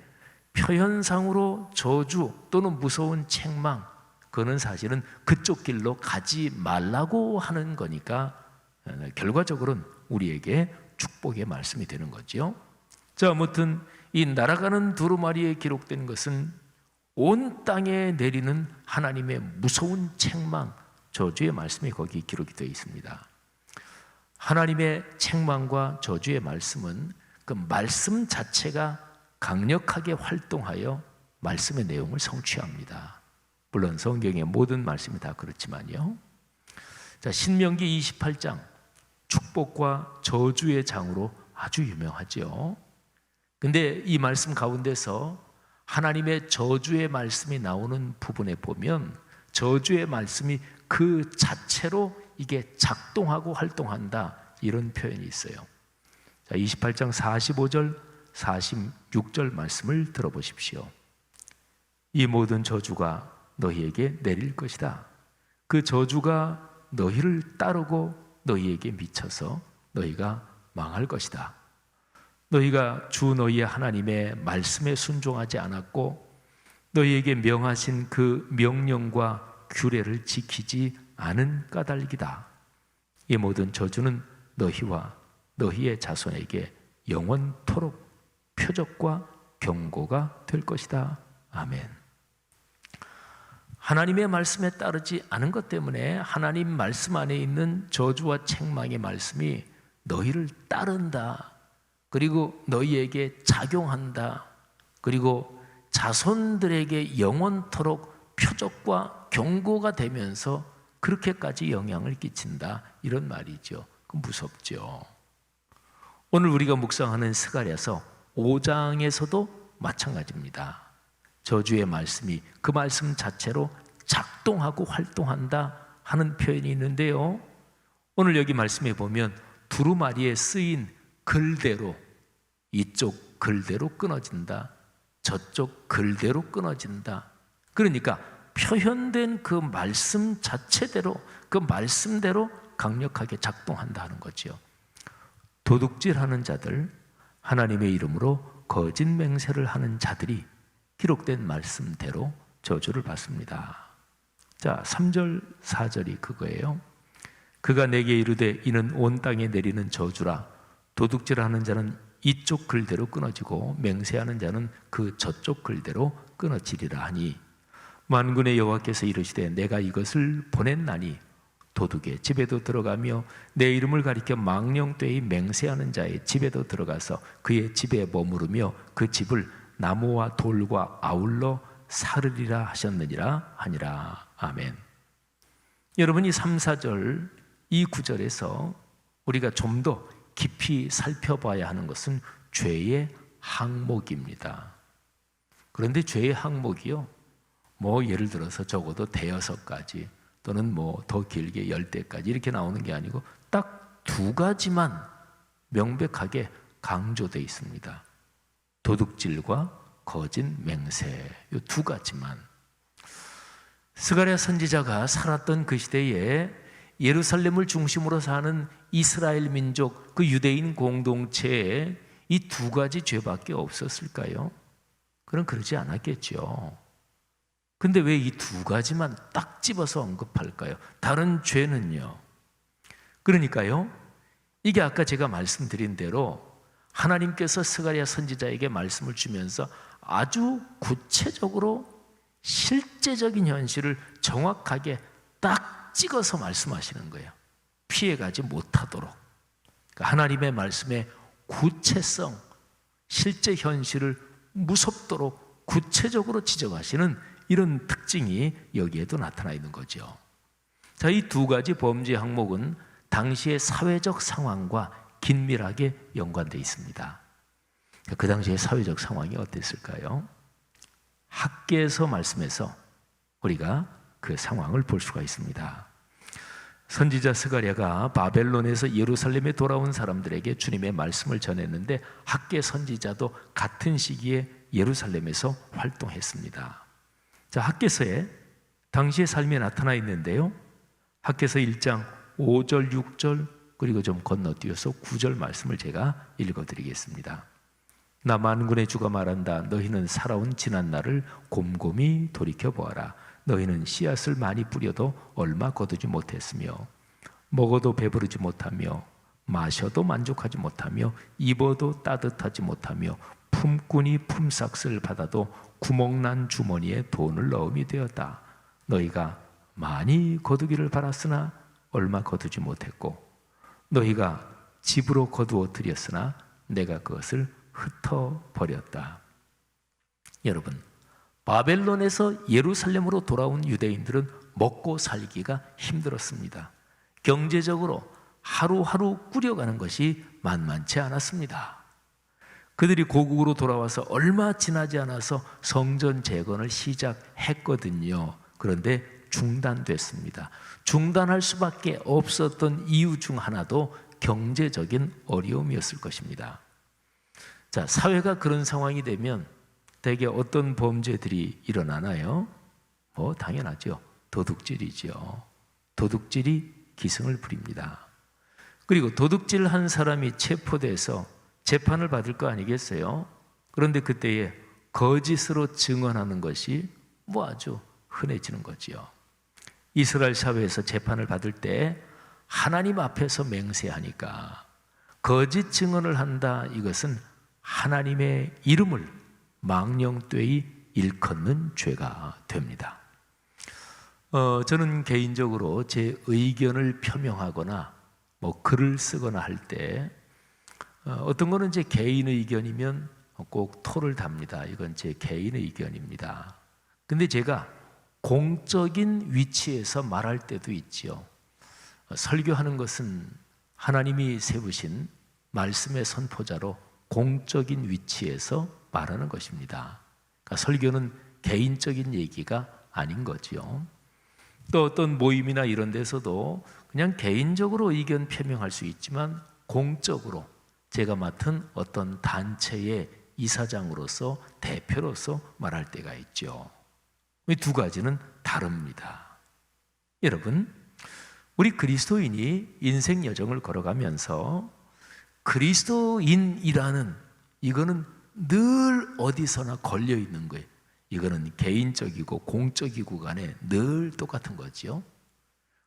표현상으로 저주 또는 무서운 책망, 그거는 사실은 그쪽 길로 가지 말라고 하는 거니까 결과적으로는 우리에게 축복의 말씀이 되는 거죠. 자, 아무튼 이 날아가는 두루마리에 기록된 것은 온 땅에 내리는 하나님의 무서운 책망, 저주의 말씀이 거기 기록이 되어 있습니다. 하나님의 책망과 저주의 말씀은 그 말씀 자체가 강력하게 활동하여 말씀의 내용을 성취합니다. 물론 성경의 모든 말씀이 다 그렇지만요. 자, 신명기 28장 축복과 저주의 장으로 아주 유명하죠. 근데 이 말씀 가운데서 하나님의 저주의 말씀이 나오는 부분에 보면 저주의 말씀이 그 자체로 이게 작동하고 활동한다, 이런 표현이 있어요. 자, 28장 45절 46절 말씀을 들어보십시오. 이 모든 저주가 너희에게 내릴 것이다. 그 저주가 너희를 따르고 너희에게 미쳐서 너희가 망할 것이다. 너희가 주 너희의 하나님의 말씀에 순종하지 않았고 너희에게 명하신 그 명령과 규례를 지키지 않은 까닭이다. 이 모든 저주는 너희와 너희의 자손에게 영원토록 표적과 경고가 될 것이다. 아멘. 하나님의 말씀에 따르지 않은 것 때문에 하나님 말씀 안에 있는 저주와 책망의 말씀이 너희를 따른다. 그리고 너희에게 작용한다. 그리고 자손들에게 영원토록 표적과 경고가 되면서 그렇게까지 영향을 끼친다, 이런 말이죠. 그 무섭죠. 오늘 우리가 묵상하는 스가랴서 5장에서도 마찬가지입니다. 저주의 말씀이 그 말씀 자체로 작동하고 활동한다 하는 표현이 있는데요, 오늘 여기 말씀에 보면 두루마리에 쓰인 글대로, 이쪽 글대로 끊어진다, 저쪽 글대로 끊어진다. 그러니까 표현된 그 말씀 자체대로, 그 말씀대로 강력하게 작동한다 하는 거죠. 도둑질하는 자들, 하나님의 이름으로 거짓 맹세를 하는 자들이 기록된 말씀대로 저주를 받습니다. 자, 3절 4절이 그거예요. 그가 내게 이르되 이는 온 땅에 내리는 저주라. 도둑질하는 자는 이쪽 글대로 끊어지고 맹세하는 자는 그 저쪽 글대로 끊어지리라 하니 만군의 여호와께서 이르시되 내가 이것을 보냈나니 도둑의 집에도 들어가며 내 이름을 가리켜 망령되이 맹세하는 자의 집에도 들어가서 그의 집에 머무르며 그 집을 나무와 돌과 아울러 사르리라 하셨느니라 하니라. 아멘. 여러분이 3, 4절 이 구절에서 우리가 좀 더 깊이 살펴봐야 하는 것은 죄의 항목입니다. 그런데 죄의 항목이요, 뭐 예를 들어서 적어도 대여섯 가지 또는 뭐 더 길게 10대까지 이렇게 나오는 게 아니고 딱 두 가지만 명백하게 강조되어 있습니다. 도둑질과 거짓 맹세, 이 두 가지만. 스가랴 선지자가 살았던 그 시대에 예루살렘을 중심으로 사는 이스라엘 민족, 그 유대인 공동체에 이 두 가지 죄밖에 없었을까요? 그럼 그러지 않았겠죠. 근데 왜 이 두 가지만 딱 집어서 언급할까요? 다른 죄는요? 그러니까요, 이게 아까 제가 말씀드린 대로 하나님께서 스가랴 선지자에게 말씀을 주면서 아주 구체적으로 실제적인 현실을 정확하게 딱 찍어서 말씀하시는 거예요. 피해가지 못하도록. 그러니까 하나님의 말씀의 구체성, 실제 현실을 무섭도록 구체적으로 지적하시는 이런 특징이 여기에도 나타나 있는 거죠. 자, 이 두 가지 범죄 항목은 당시의 사회적 상황과 긴밀하게 연관되어 있습니다. 그 당시의 사회적 상황이 어땠을까요? 학개서 말씀에서 우리가 그 상황을 볼 수가 있습니다. 선지자 스가랴가 바벨론에서 예루살렘에 돌아온 사람들에게 주님의 말씀을 전했는데 학개 선지자도 같은 시기에 예루살렘에서 활동했습니다. 자, 학개서에 당시의 삶이 나타나 있는데요, 학개서 1장 5절 6절 그리고 좀 건너뛰어서 9절 말씀을 제가 읽어드리겠습니다. 나 만군의 주가 말한다. 너희는 살아온 지난 날을 곰곰이 돌이켜보아라. 너희는 씨앗을 많이 뿌려도 얼마 거두지 못했으며 먹어도 배부르지 못하며 마셔도 만족하지 못하며 입어도 따뜻하지 못하며 품꾼이 품삯을 받아도 구멍난 주머니에 돈을 넣음이 되었다. 너희가 많이 거두기를 바랐으나 얼마 거두지 못했고 너희가 집으로 거두어 들였으나 내가 그것을 흩어버렸다. 여러분, 바벨론에서 예루살렘으로 돌아온 유대인들은 먹고 살기가 힘들었습니다. 경제적으로 하루하루 꾸려가는 것이 만만치 않았습니다. 그들이 고국으로 돌아와서 얼마 지나지 않아서 성전 재건을 시작했거든요. 그런데 중단됐습니다. 중단할 수밖에 없었던 이유 중 하나도 경제적인 어려움이었을 것입니다. 자, 사회가 그런 상황이 되면 대개 어떤 범죄들이 일어나나요? 당연하죠. 도둑질이죠. 도둑질이 기승을 부립니다. 그리고 도둑질한 사람이 체포돼서 재판을 받을 거 아니겠어요? 그런데 그때에 거짓으로 증언하는 것이 아주 흔해지는 거지요. 이스라엘 사회에서 재판을 받을 때 하나님 앞에서 맹세하니까 거짓 증언을 한다. 이것은 하나님의 이름을 망령되이 일컫는 죄가 됩니다. 저는 개인적으로 제 의견을 표명하거나 글을 쓰거나 할 때 어떤 거는 제 개인 의견이면 꼭 토를 답니다. 이건 제 개인 의견입니다. 근데 제가 공적인 위치에서 말할 때도 있지요. 설교하는 것은 하나님이 세우신 말씀의 선포자로 공적인 위치에서 말하는 것입니다. 그러니까 설교는 개인적인 얘기가 아닌 거지요. 또 어떤 모임이나 이런 데서도 그냥 개인적으로 의견 표명할 수 있지만 공적으로 제가 맡은 어떤 단체의 이사장으로서 대표로서 말할 때가 있죠. 이 두 가지는 다릅니다. 여러분, 우리 그리스도인이 인생 여정을 걸어가면서 그리스도인이라는 이거는 늘 어디서나 걸려 있는 거예요. 이거는 개인적이고 공적이고 간에 늘 똑같은 거지요.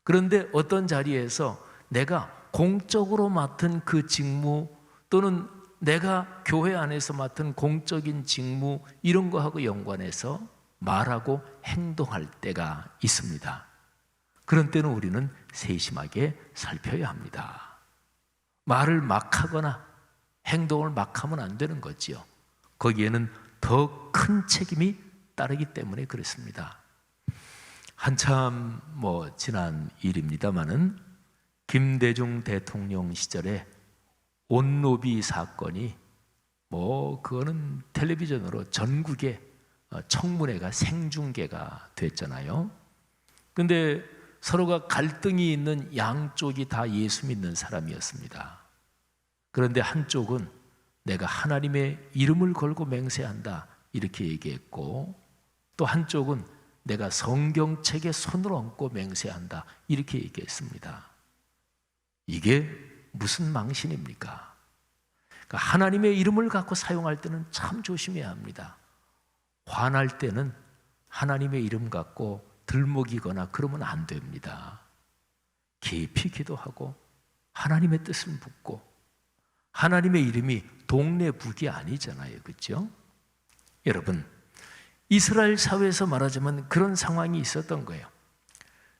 그런데 어떤 자리에서 내가 공적으로 맡은 그 직무 또는 내가 교회 안에서 맡은 공적인 직무 이런 거하고 연관해서 말하고 행동할 때가 있습니다. 그런 때는 우리는 세심하게 살펴야 합니다. 말을 막 하거나 행동을 막 하면 안 되는 거지요. 거기에는 더 큰 책임이 따르기 때문에 그렇습니다. 한참 지난 일입니다마는 김대중 대통령 시절에 온로비 사건이 그거는 텔레비전으로 전국에 청문회가 생중계가 됐잖아요. 근데 서로가 갈등이 있는 양쪽이 다 예수 믿는 사람이었습니다. 그런데 한쪽은 내가 하나님의 이름을 걸고 맹세한다 이렇게 얘기했고, 또 한쪽은 내가 성경책에 손을 얹고 맹세한다 이렇게 얘기했습니다. 이게 무슨 망신입니까? 그러니까 하나님의 이름을 갖고 사용할 때는 참 조심해야 합니다. 화날 때는 하나님의 이름 갖고 들먹이거나 그러면 안 됩니다. 깊이 기도하고 하나님의 뜻을 묻고, 하나님의 이름이 동네 북이 아니잖아요. 그렇죠? 여러분, 이스라엘 사회에서 말하자면 그런 상황이 있었던 거예요.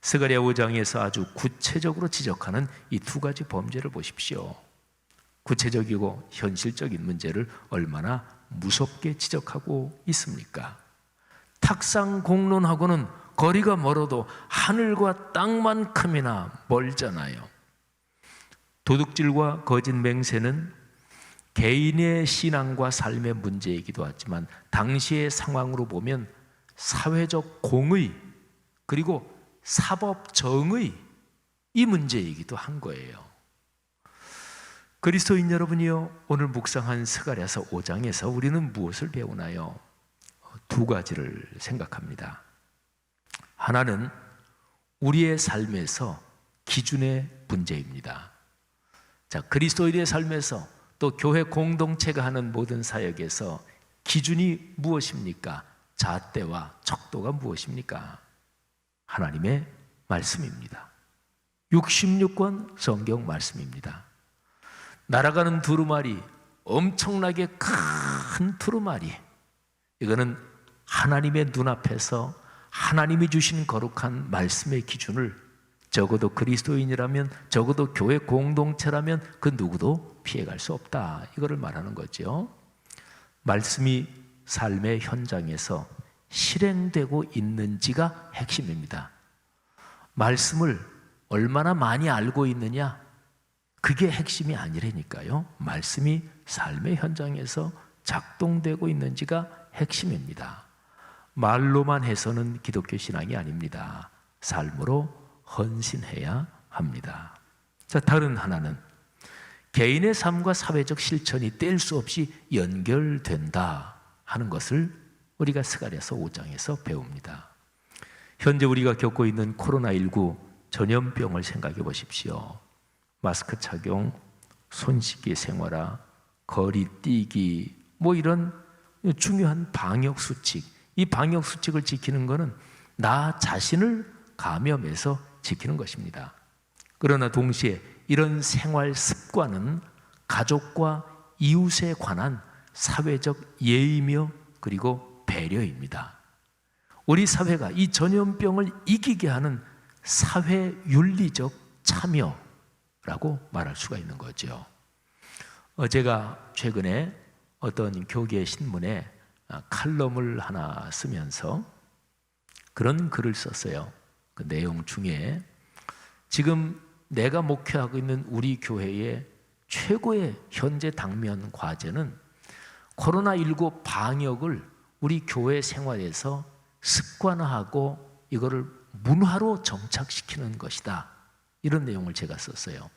스가랴 5장에서 아주 구체적으로 지적하는 이 두 가지 범죄를 보십시오. 구체적이고 현실적인 문제를 얼마나 무섭게 지적하고 있습니까? 탁상 공론하고는 거리가 멀어도 하늘과 땅만큼이나 멀잖아요. 도둑질과 거짓 맹세는 개인의 신앙과 삶의 문제이기도 하지만 당시의 상황으로 보면 사회적 공의 그리고 사법 정의 이 문제이기도 한 거예요. 그리스도인 여러분이요, 오늘 묵상한 스가랴서 5장에서 우리는 무엇을 배우나요? 두 가지를 생각합니다. 하나는 우리의 삶에서 기준의 문제입니다. 자, 그리스도인의 삶에서 또 교회 공동체가 하는 모든 사역에서 기준이 무엇입니까? 잣대와 척도가 무엇입니까? 하나님의 말씀입니다. 66권 성경 말씀입니다. 날아가는 두루마리 엄청나게 큰 두루마리, 이거는 하나님의 눈앞에서 하나님이 주신 거룩한 말씀의 기준을 적어도 그리스도인이라면, 적어도 교회 공동체라면 그 누구도 피해갈 수 없다, 이거를 말하는 거죠. 말씀이 삶의 현장에서 실행되고 있는지가 핵심입니다. 말씀을 얼마나 많이 알고 있느냐, 그게 핵심이 아니라니까요. 말씀이 삶의 현장에서 작동되고 있는지가 핵심입니다. 말로만 해서는 기독교 신앙이 아닙니다. 삶으로 헌신해야 합니다. 자, 다른 하나는 개인의 삶과 사회적 실천이 뗄 수 없이 연결된다 하는 것을 우리가 스가랴서 5장에서 배웁니다. 현재 우리가 겪고 있는 코로나19 전염병을 생각해 보십시오. 마스크 착용, 손 씻기 생활화, 거리 뛰기, 뭐 이런 중요한 방역 수칙, 이 방역 수칙을 지키는 것은 나 자신을 감염해서 지키는 것입니다. 그러나 동시에 이런 생활 습관은 가족과 이웃에 관한 사회적 예의며 그리고 배려입니다. 우리 사회가 이 전염병을 이기게 하는 사회윤리적 참여라고 말할 수가 있는 거죠. 제가 최근에 어떤 교계 신문에 칼럼을 하나 쓰면서 그런 글을 썼어요. 그 내용 중에 지금 내가 목회하고 있는 우리 교회의 최고의 현재 당면 과제는 코로나19 방역을 우리 교회 생활에서 습관화하고 이거를 문화로 정착시키는 것이다, 이런 내용을 제가 썼어요.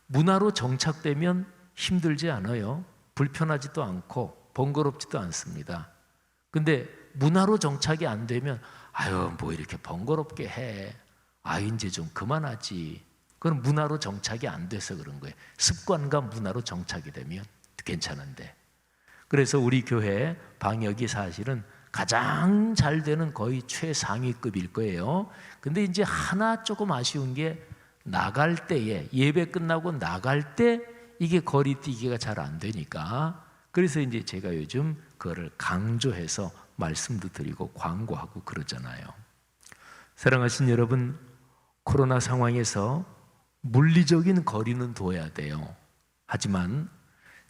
문화로 정착되면 힘들지 않아요. 불편하지도 않고 번거롭지도 않습니다. 근데 문화로 정착이 안 되면 아유 뭐 이렇게 번거롭게 해, 이제 좀 그만하지, 그건 문화로 정착이 안 돼서 그런 거예요. 습관과 문화로 정착이 되면 괜찮은데. 그래서 우리 교회 방역이 사실은 가장 잘 되는 거의 최상위급일 거예요. 근데 이제 하나 조금 아쉬운 게 나갈 때에, 예배 끝나고 나갈 때 이게 거리 뛰기가 잘 안 되니까, 그래서 이제 제가 요즘 그거를 강조해서 말씀도 드리고 광고하고 그러잖아요. 사랑하신 여러분, 코로나 상황에서 물리적인 거리는 둬야 돼요. 하지만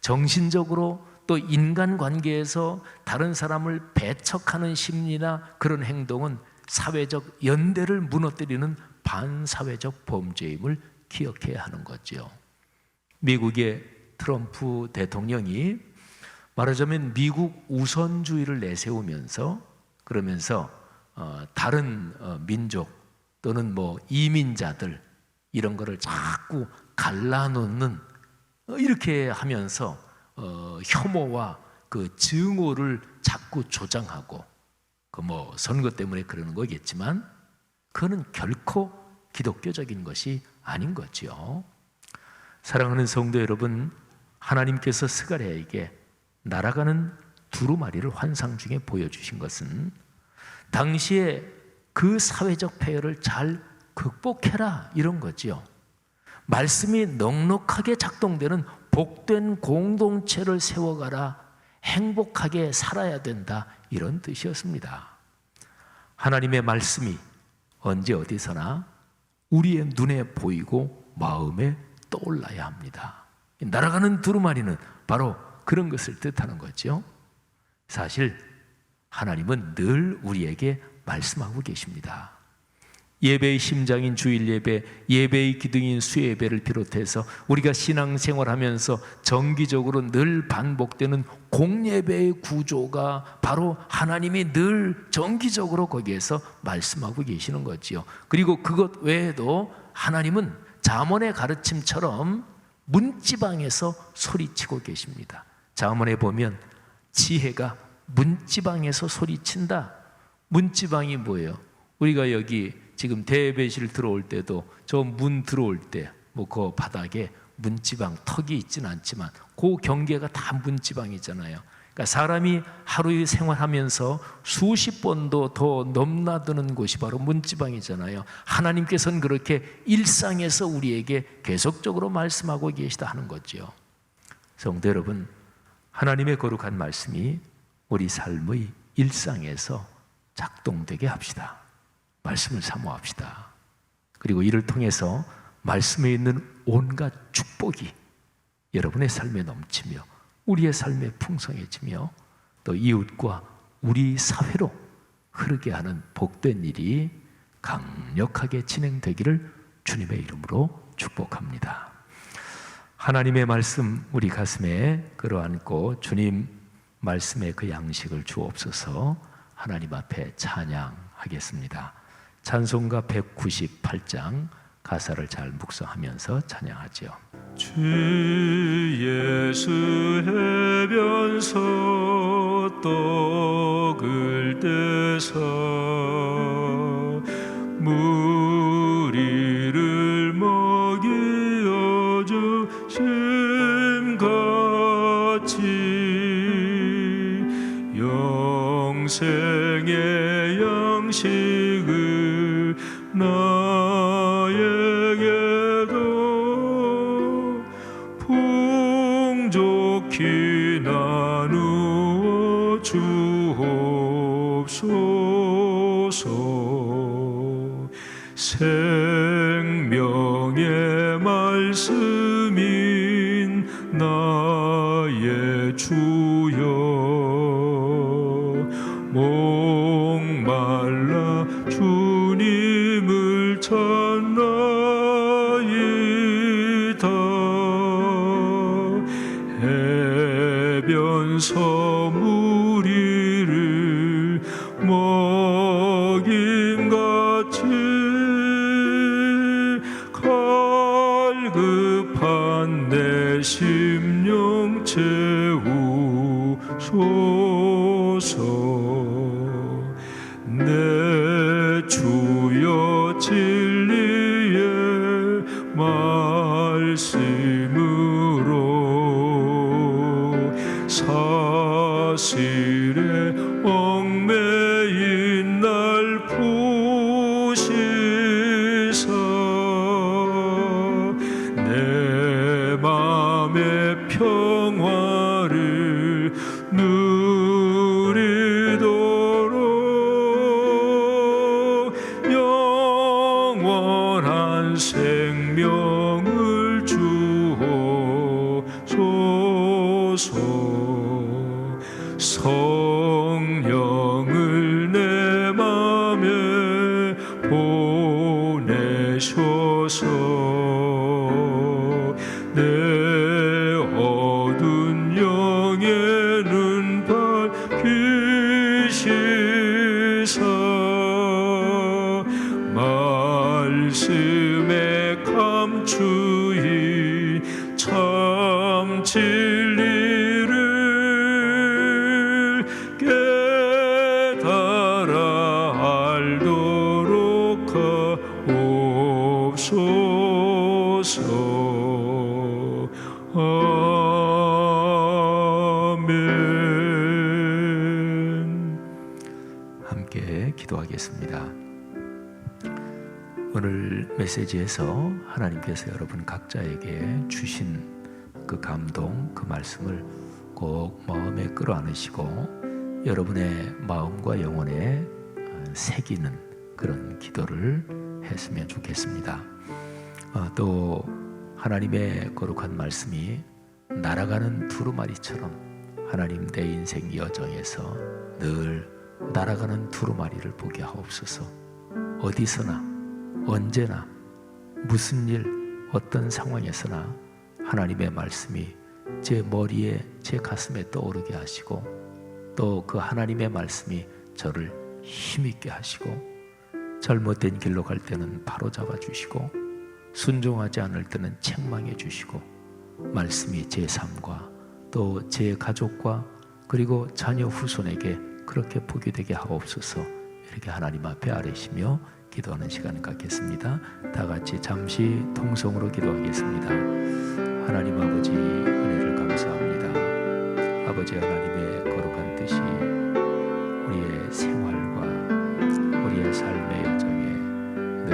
정신적으로 또 인간관계에서 다른 사람을 배척하는 심리나 그런 행동은 사회적 연대를 무너뜨리는 반사회적 범죄임을 기억해야 하는 거죠. 미국의 트럼프 대통령이 말하자면 미국 우선주의를 내세우면서, 그러면서 다른 민족 또는 뭐 이민자들 이런 거를 자꾸 갈라놓는, 이렇게 하면서 혐오와 그 증오를 자꾸 조장하고, 그 뭐 선거 때문에 그러는 거겠지만 그거는 결코 기독교적인 것이 아닌 거죠. 사랑하는 성도 여러분, 하나님께서 스가랴에게 날아가는 두루마리를 환상 중에 보여주신 것은 당시에 그 사회적 폐해를 잘 극복해라, 이런 거지요. 말씀이 넉넉하게 작동되는 복된 공동체를 세워가라, 행복하게 살아야 된다, 이런 뜻이었습니다. 하나님의 말씀이 언제 어디서나 우리의 눈에 보이고 마음에 떠올라야 합니다. 날아가는 두루마리는 바로 그런 것을 뜻하는 거죠. 사실 하나님은 늘 우리에게 말씀하고 계십니다. 예배의 심장인 주일 예배, 예배의 기둥인 수예배를 비롯해서 우리가 신앙생활하면서 정기적으로 늘 반복되는 공예배의 구조가 바로 하나님이 늘 정기적으로 거기에서 말씀하고 계시는 거지요. 그리고 그것 외에도 하나님은 잠언의 가르침처럼 문지방에서 소리치고 계십니다. 잠언에 보면 지혜가 문지방에서 소리친다. 문지방이 뭐예요? 우리가 여기 지금 대배실 들어올 때도 저 문 들어올 때 뭐 그 바닥에 문지방 턱이 있지는 않지만 그 경계가 다 문지방이잖아요. 그러니까 사람이 하루에 생활하면서 수십 번도 더 넘나드는 곳이 바로 문지방이잖아요. 하나님께서는 그렇게 일상에서 우리에게 계속적으로 말씀하고 계시다 하는 거죠. 성도 여러분, 하나님의 거룩한 말씀이 우리 삶의 일상에서 작동되게 합시다. 말씀을 사모합시다. 그리고 이를 통해서 말씀에 있는 온갖 축복이 여러분의 삶에 넘치며 우리의 삶에 풍성해지며 또 이웃과 우리 사회로 흐르게 하는 복된 일이 강력하게 진행되기를 주님의 이름으로 축복합니다. 하나님의 말씀 우리 가슴에 끌어안고 주님 말씀의 그 양식을 주옵소서. 하나님 앞에 찬양하겠습니다. 찬송가 198장 가사를 잘 묵상하면서 찬양하죠. 주 예수 해변서 떡을 떼서 무리를 먹이어 주심같이 영생의 양식을 나에게도 풍족히 나누어 주옵소서. 생명의 말씀인 나의 주여, 목말라 주님을 찾나이다. 해변서 무리를 먹임같이 갈급한 내 심령 채우소서. 내 주여 진리의 말씀으로 사실에 얽매인 날 푸시사 내 맘의 평화를 누리도록 영원한 생명을 주옵소서. 성령을 내 맘에 보내셔서 내 어두운 영의 눈 밝히시사 말씀에 감추인 참 진리를 깨달아 알도록 하옵소서. 아멘. 함께 기도하겠습니다. 오늘 메시지에서 하나님께서 여러분 각자에게 주신 그 감동, 그 말씀을 꼭 마음에 끌어안으시고 여러분의 마음과 영혼에 새기는 그런 기도를 했으면 좋겠습니다. 또 하나님의 거룩한 말씀이 날아가는 두루마리처럼 하나님 내 인생 여정에서 늘 날아가는 두루마리를 보게 하옵소서. 어디서나 언제나 무슨 일 어떤 상황에서나 하나님의 말씀이 제 머리에 제 가슴에 떠오르게 하시고 또 그 하나님의 말씀이 저를 힘있게 하시고 잘못된 길로 갈 때는 바로 잡아주시고 순종하지 않을 때는 책망해 주시고 말씀이 제 삶과 또 제 가족과 그리고 자녀 후손에게 그렇게 복이 되게 하옵소서. 이렇게 하나님 앞에 아뢰시며 기도하는 시간을 갖겠습니다. 다 같이 잠시 통성으로 기도하겠습니다. 하나님 아버지 은혜를 감사합니다. 아버지 하나님의 거룩한 뜻이 우리의 생활과 우리의 삶의 여정에 늘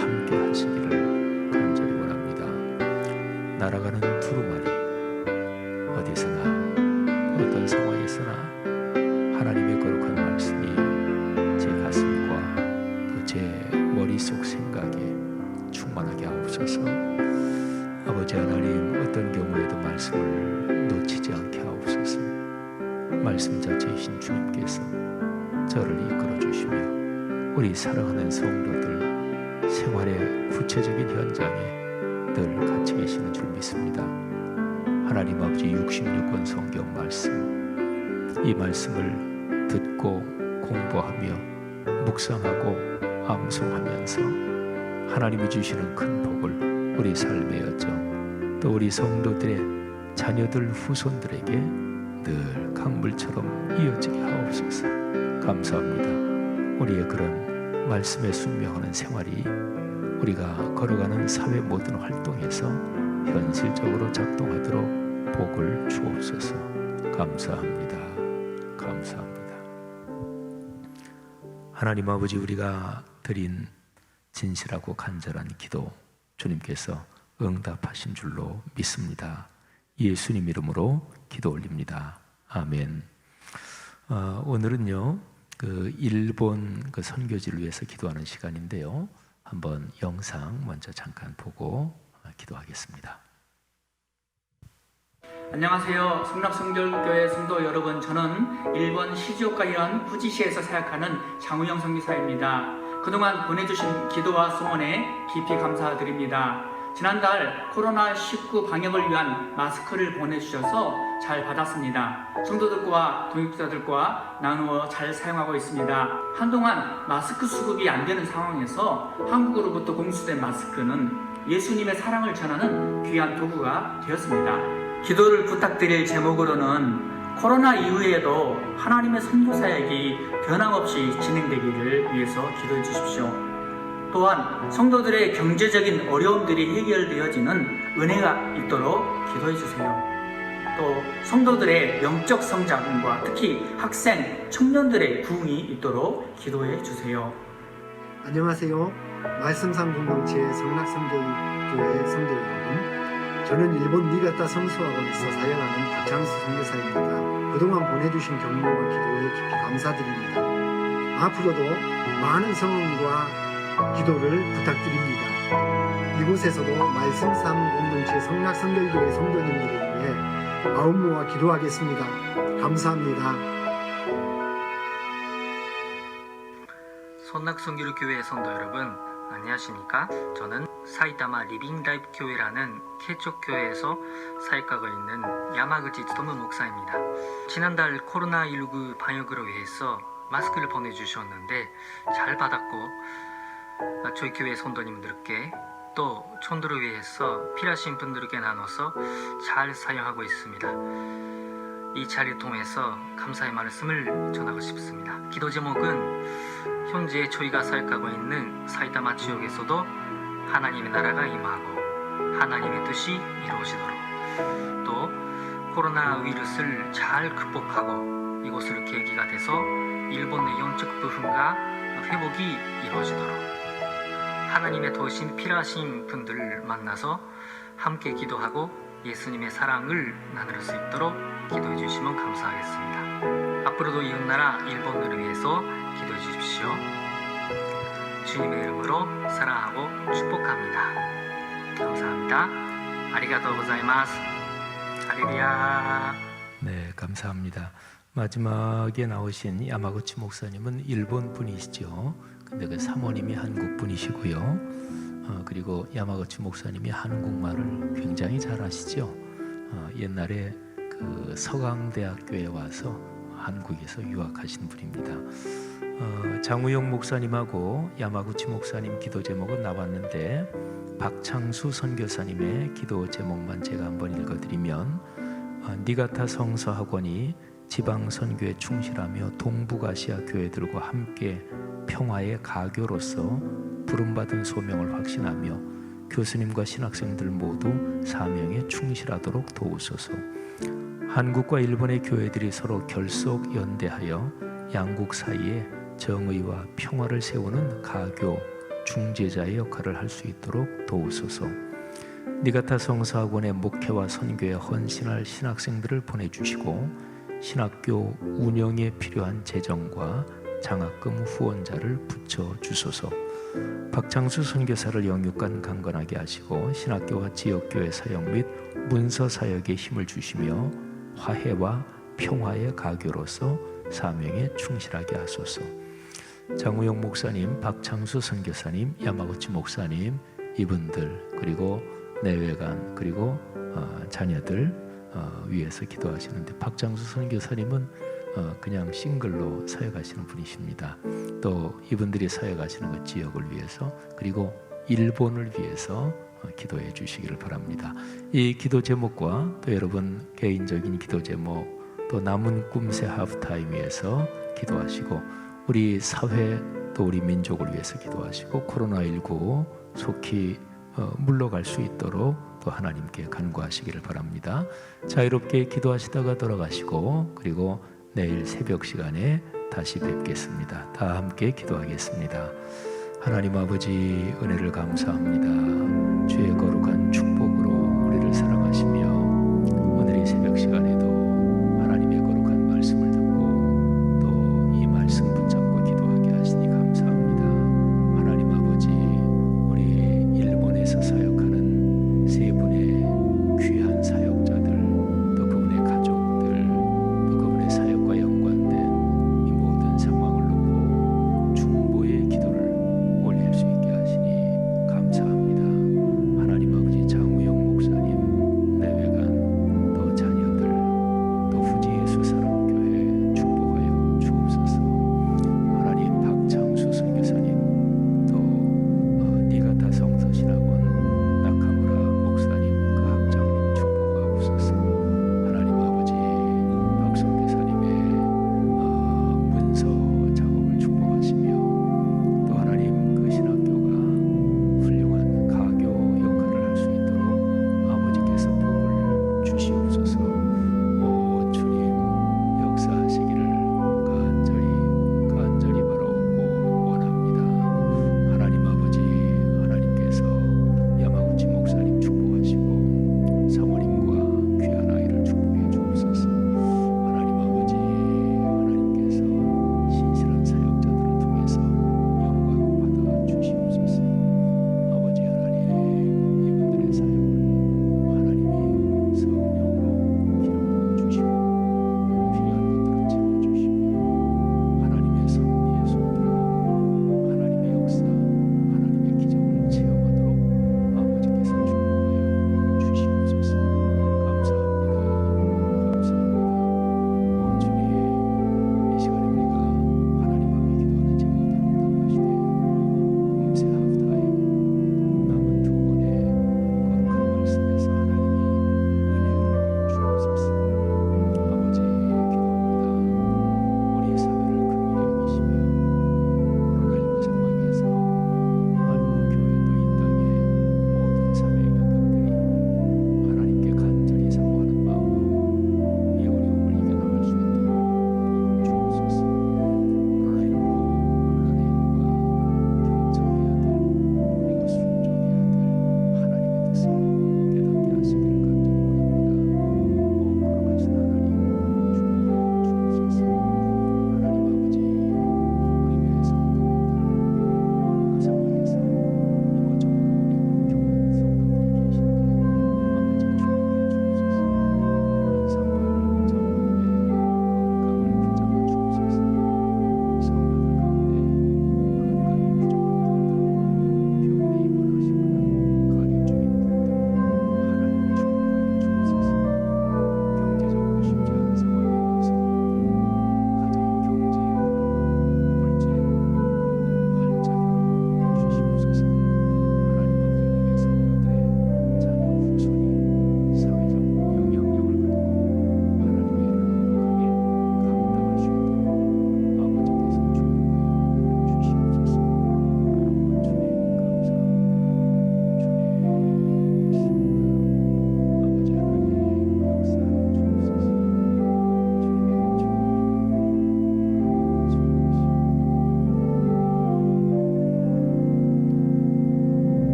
함께 하시기를 간절히 원합니다. 날아가는 두루마리 마음속 생각에 충만하게 하옵소서. 아버지 하나님, 어떤 경우에도 말씀을 놓치지 않게 하옵소서. 말씀 자체이신 주님께서 저를 이끌어 주시며 우리 사랑하는 성도들 생활의 구체적인 현장에 늘 같이 계시는 줄 믿습니다. 하나님 아버지 66권 성경 말씀, 이 말씀을 듣고 공부하며 묵상하고 암송하면서 하나님이 주시는 큰 복을 우리 삶의 여정, 또 우리 성도들의 자녀들 후손들에게 늘 강물처럼 이어지게 하옵소서. 감사합니다. 우리의 그런 말씀에 순명하는 생활이 우리가 걸어가는 사회 모든 활동에서 현실적으로 작동하도록 복을 주옵소서. 감사합니다. 감사합니다. 하나님 아버지, 우리가 드린 진실하고 간절한 기도 주님께서 응답하신 줄로 믿습니다. 예수님 이름으로 기도 올립니다. 아멘. 오늘은요, 일본 선교지를 위해서 기도하는 시간인데요. 한번 영상 먼저 잠깐 보고 기도하겠습니다. 안녕하세요. 성락성결교회 성도 여러분, 저는 일본 시즈오카현 후지시에서 사역하는 장우영 선교사입니다. 그동안 보내주신 기도와 소원에 깊이 감사드립니다. 지난달 코로나19 방역을 위한 마스크를 보내주셔서 잘 받았습니다. 성도들과 동역자들과 나누어 잘 사용하고 있습니다. 한동안 마스크 수급이 안 되는 상황에서 한국으로부터 공수된 마스크는 예수님의 사랑을 전하는 귀한 도구가 되었습니다. 기도를 부탁드릴 제목으로는 코로나 이후에도 하나님의 선교 사역이 변함없이 진행되기를 위해서 기도해 주십시오. 또한 성도들의 경제적인 어려움들이 해결되어지는 은혜가 있도록 기도해 주세요. 또 성도들의 영적 성장과 특히 학생, 청년들의 부흥이 있도록 기도해 주세요. 안녕하세요. 말씀상 공동체 성락성교회 성도 여러분, 저는 일본 니가타 성수학원에서 사역하는 박창수 선교사입니다. 그동안 보내주신 격려와 기도에 깊이 감사드립니다. 앞으로도 많은 성원과 기도를 부탁드립니다. 이곳에서도 말씀상 공동체 성락성교회 성도님들을 위해 마음 모아 기도하겠습니다. 감사합니다. 선락성교회 성도 여러분, 안녕하십니까? 저는 사이타마 리빙라이프 교회라는 개척교회에서 사역하고 있는 야마구치 츠토무 목사입니다. 지난달 코로나19 방역으로 위해서 마스크를 보내주셨는데 잘 받았고, 저희 교회 성도님들께 또 천도를 위해서 필요하신 분들께 나눠서 잘 사용하고 있습니다. 이 자리를 통해서 감사의 말씀을 전하고 싶습니다. 기도 제목은 현재 저희가 사역하고 있는 사이타마 지역에서도 하나님의 나라가 임하고 하나님의 뜻이 이루어지도록, 또 코로나 위루스를 잘 극복하고 이곳을 계기가 돼서 일본의 영적 부흥과 회복이 이루어지도록, 하나님의 도우심이 필요하신 분들을 만나서 함께 기도하고 예수님의 사랑을 나눌 수 있도록 기도해 주시면 감사하겠습니다. 앞으로도 이웃나라 일본을 위해서 기도해 주십시오. 주님의 이름으로 사랑하고 축복합니다. 감사합니다. 아리가또 고자이마스. 할렐루야. 네, 감사합니다. 마지막에 나오신 야마구치 목사님은 일본 분이시죠. 근데 그 사모님이 한국 분이시고요. 그리고 야마구치 목사님이 한국말을 굉장히 잘하시죠. 옛날에 그 서강대학교에 와서 한국에서 유학하신 분입니다. 장우영 목사님하고 야마구치 목사님 기도 제목은 나왔는데, 박창수 선교사님의 기도 제목만 제가 한번 읽어드리면, 니가타 성서학원이 지방 선교에 충실하며 동북아시아 교회들과 함께 평화의 가교로서 부름받은 소명을 확신하며 교수님과 신학생들 모두 사명에 충실하도록 도우소서. 한국과 일본의 교회들이 서로 결속 연대하여 양국 사이에 정의와 평화를 세우는 가교 중재자의 역할을 할 수 있도록 도우소서. 니가타 성서학원의 목회와 선교에 헌신할 신학생들을 보내주시고 신학교 운영에 필요한 재정과 장학금 후원자를 붙여 주소서. 박창수 선교사를 영육간 강건하게 하시고 신학교와 지역교회 사역 및 문서 사역에 힘을 주시며 화해와 평화의 가교로서 사명에 충실하게 하소서. 장우영 목사님, 박창수 선교사님, 야마구치 목사님 이분들 그리고 내외관 그리고 자녀들 위해서 기도하시는데 박창수 선교사님은 그냥 싱글로 사역하시는 분이십니다. 또 이분들이 사역하시는 그 지역을 위해서 그리고 일본을 위해서 기도해 주시기를 바랍니다. 이 기도 제목과 또 여러분 개인적인 기도 제목 또 남은 꿈새 하프타임 위해서 기도하시고 우리 사회 또 우리 민족을 위해서 기도하시고 코로나19 속히 물러갈 수 있도록 또 하나님께 간구하시기를 바랍니다. 자유롭게 기도하시다가 돌아가시고 그리고 내일 새벽 시간에 다시 뵙겠습니다. 다 함께 기도하겠습니다. 하나님 아버지 은혜를 감사합니다. 주의 거룩한 주